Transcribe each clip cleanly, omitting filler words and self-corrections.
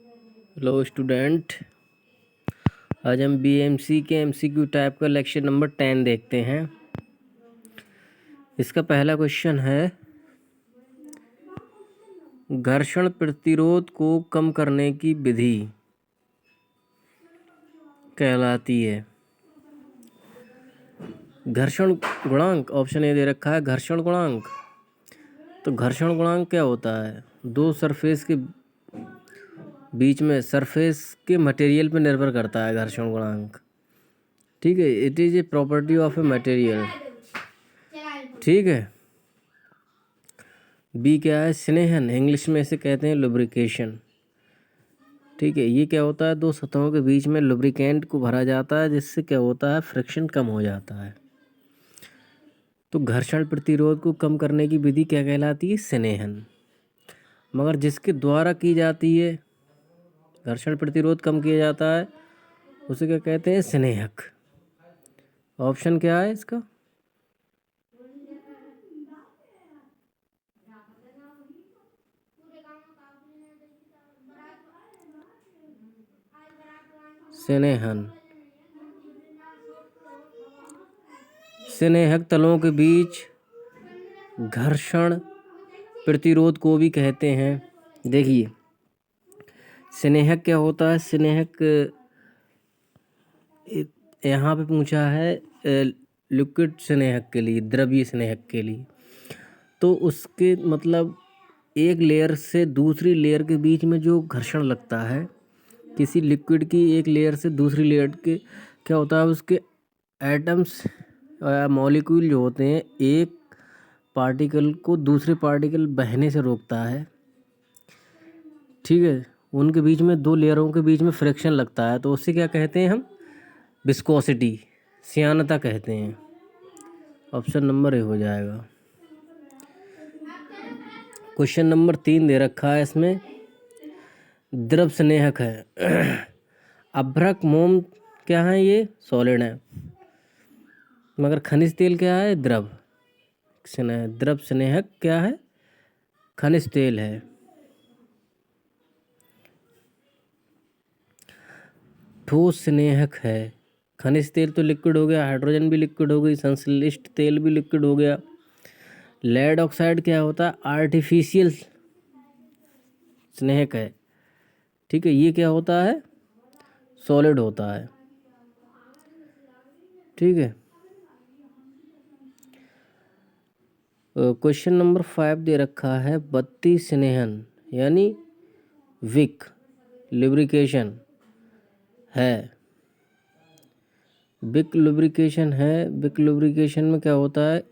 Hello student, आज हम BMC के एमसीक्यू टाइप का लेक्चर नंबर 10 देखते हैं। इसका पहला क्वेश्चन है, घर्षण प्रतिरोध को कम करने की विधि कहलाती है। घर्षण गुणांक, ऑप्शन ए दे रखा है घर्षण गुणांक। तो घर्षण गुणांक क्या होता है? दो सरफेस के बीच में सरफेस के मटेरियल पर निर्भर करता है घर्षण गुणांक। ठीक है, it is a property of a material. ठीक है। बी क्या है? स्नेहन, इंग्लिश में इसे कहते हैं लुब्रिकेशन। ठीक है, ये क्या होता है? दो सतहों के बीच में लुब्रिकेंट को भरा जाता है, जिससे क्या होता है? फ्रिक्शन कम हो जाता है। तो घर्षण प्रतिरोध को कम करने की विधि क्या कहलाती है? स्नेहन। मगर जिसके द्वारा की जाती है घर्षण प्रतिरोध कम किया जाता है, उसे क्या कहते हैं? स्नेहक। ऑप्शन क्या है इसका? स्नेहन। स्नेहक तलों के बीच घर्षण प्रतिरोध को भी कहते हैं। देखिए, स्नेहक क्या होता है? स्नेहक यहाँ पे पूछा है लिक्विड स्नेहक के लिए, द्रवीय स्नेहक के लिए। तो उसके मतलब एक लेयर से दूसरी लेयर के बीच में जो घर्षण लगता है, किसी लिक्विड की एक लेयर से दूसरी लेयर के, क्या होता है? उसके एटम्स या मॉलिक्यूल जो होते हैं, एक पार्टिकल को दूसरे पार्टिकल बहने से रोकता है। ठीक है, उनके बीच में दो लेयरों के बीच में फ्रिक्शन लगता है, तो उससे क्या कहते हैं हम? विस्कोसिटी, श्यानता कहते हैं। ऑप्शन नंबर ए हो जाएगा। क्वेश्चन नंबर 3 दे रखा है, इसमें द्रव स्नेहक है। अभ्रक, मोम क्या है? ये सॉलिड है। मगर खनिज तेल क्या है? द्रव स्नेहक क्या है? खनिज तेल है। ठोस स्नेहक है। खनिज तेल तो लिक्विड हो गया, हाइड्रोजन भी लिक्विड हो गई, संश्लिष्ट तेल भी लिक्विड हो गया। लेड ऑक्साइड क्या होता है? आर्टिफिशियल स्नेहक है। ठीक है, ये क्या होता है? सॉलिड होता है। ठीक है। क्वेश्चन नंबर 5 दे रखा है, बत्ती स्नेहन यानी विक लुब्रिकेशन है। विक लुब्रिकेशन है। विक लुब्रिकेशन में क्या होता है?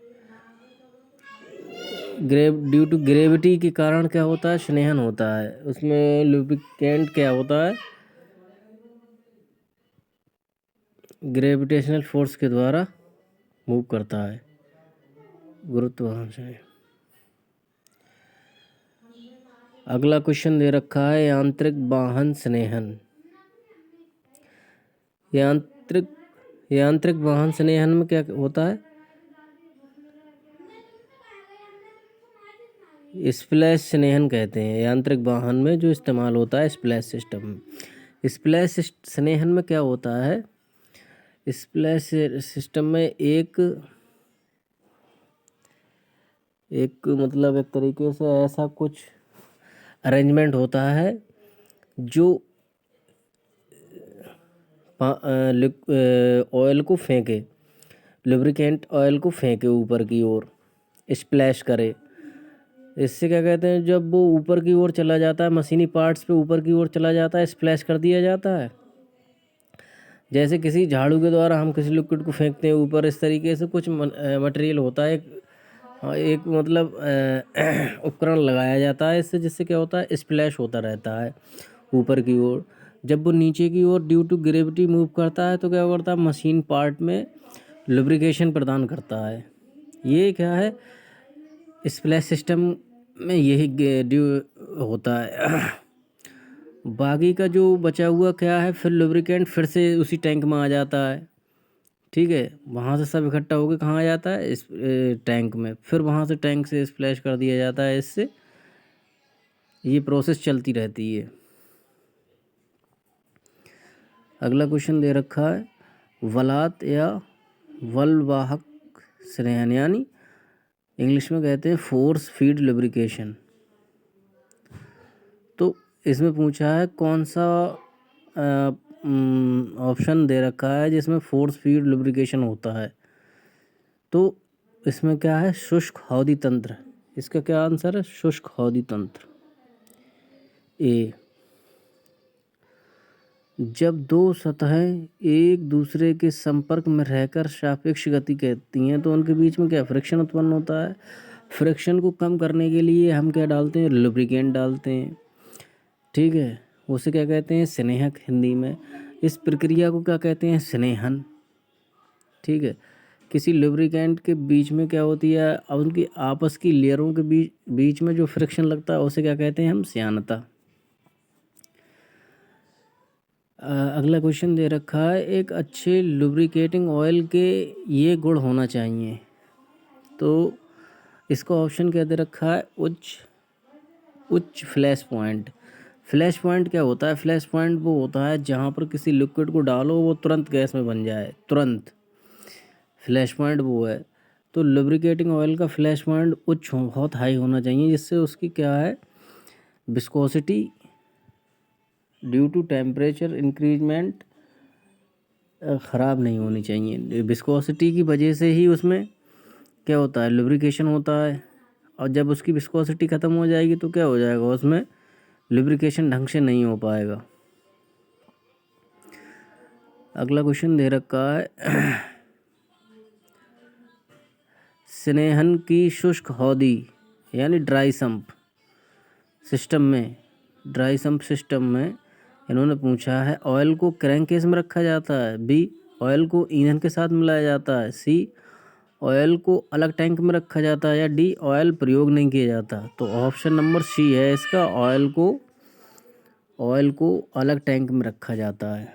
ड्यू टू ग्रेविटी के कारण क्या होता है? स्नेहन होता है। उसमें लुब्रिकेंट क्या होता है? ग्रेविटेशनल फोर्स के द्वारा मूव करता है, गुरुत्वाकर्षण। अगला क्वेश्चन दे रखा है, यांत्रिक वाहन स्नेहन। यांत्रिक वाहन स्नेहन में क्या होता है? स्प्लैश स्नेहन कहते हैं। यांत्रिक वाहन में जो इस्तेमाल होता है स्प्लैश सिस्टम। स्प्लैश स्नेहन में क्या होता है? स्प्लैश सिस्टम में एक मतलब एक तरीके से ऐसा कुछ अरेंजमेंट होता है जो ऑयल को फेंके, लुब्रिकेंट ऑयल को फेंके ऊपर की ओर, स्प्लैश करे। इससे क्या कहते हैं? जब वो ऊपर की ओर चला जाता है, मशीनी पार्ट्स पे ऊपर की ओर चला जाता है, स्प्लैश कर दिया जाता है। जैसे किसी झाड़ू के द्वारा हम किसी लिक्विड को फेंकते हैं ऊपर, इस तरीके से कुछ मटेरियल होता है, एक मतलब उपकरण लगाया जाता है इससे, जिससे क्या होता है? स्प्लैश होता रहता है ऊपर की ओर। जब वो नीचे की ओर ड्यू टू ग्रेविटी मूव करता है, तो क्या करता है? मशीन पार्ट में लुब्रिकेशन प्रदान करता है। ये क्या है? स्प्लैश सिस्टम में यही ड्यू होता है। बाकी का जो बचा हुआ क्या है? फिर लुब्रिकेंट फिर से उसी टैंक में आ जाता है। ठीक है, वहाँ से सब इकट्ठा होकर कहाँ आ जाता है? इस टैंक में। फिर वहाँ से टैंक से स्प्लैश कर दिया जाता है। इससे ये प्रोसेस चलती रहती है। अगला क्वेश्चन दे रखा है, वलात या वलवाहक स्नेहन, यानी इंग्लिश में कहते हैं फोर्स फीड लुब्रिकेशन। तो इसमें पूछा है कौन सा ऑप्शन दे रखा है जिसमें फोर्स फीड लुब्रिकेशन होता है। तो इसमें क्या है, शुष्क हौदी तंत्र। इसका क्या आंसर है, शुष्क हौदी तंत्र ए। जब दो सतहें एक दूसरे के संपर्क में रहकर सापेक्ष गति करती हैं तो उनके बीच में क्या फ्रिक्शन उत्पन्न होता है। फ्रिक्शन को कम करने के लिए हम क्या डालते हैं, लुब्रिकेंट डालते हैं। ठीक है, उसे क्या कहते हैं, स्नेहक हिंदी में। इस प्रक्रिया को क्या कहते हैं, स्नेहन। ठीक है, किसी लुब्रिकेंट के बीच में क्या होती है, अब उनकी आपस की लेयरों के बीच में जो फ्रिक्शन लगता है उसे क्या कहते हैं हम, श्यानता। अगला क्वेश्चन दे रखा है, एक अच्छे लुब्रिकेटिंग ऑयल के ये गुण होना चाहिए। तो इसका ऑप्शन क्या दे रखा है, उच्च फ्लैश पॉइंट। फ्लैश पॉइंट क्या होता है, फ्लैश पॉइंट वो होता है जहाँ पर किसी लिक्विड को डालो वो तुरंत गैस में बन जाए, तुरंत। फ्लैश पॉइंट वो है। तो लुब्रिकेटिंग ऑयल का फ्लैश पॉइंट उच्च बहुत हाई होना चाहिए, जिससे उसकी क्या है, viscosity due to temperature increasement ख़राब नहीं होनी चाहिए। विस्कोसिटी की वजह से ही उसमें क्या होता है, लुब्रिकेशन होता है। और जब उसकी विस्कोसिटी ख़त्म हो जाएगी तो क्या हो जाएगा, उसमें लुब्रिकेशन ढंग से नहीं हो पाएगा। अगला क्वेश्चन दे रखा है, स्नेहन की शुष्क हौदी यानी ड्राई सम्प सिस्टम में इन्होंने पूछा है, ऑयल को क्रैंकेस में रखा जाता है, बी ऑयल को ईंधन के साथ मिलाया जाता है, सी ऑयल को अलग टैंक में रखा जाता है, या डी ऑयल प्रयोग नहीं किया जाता। तो ऑप्शन नंबर सी है इसका, ऑयल को अलग टैंक में रखा जाता है।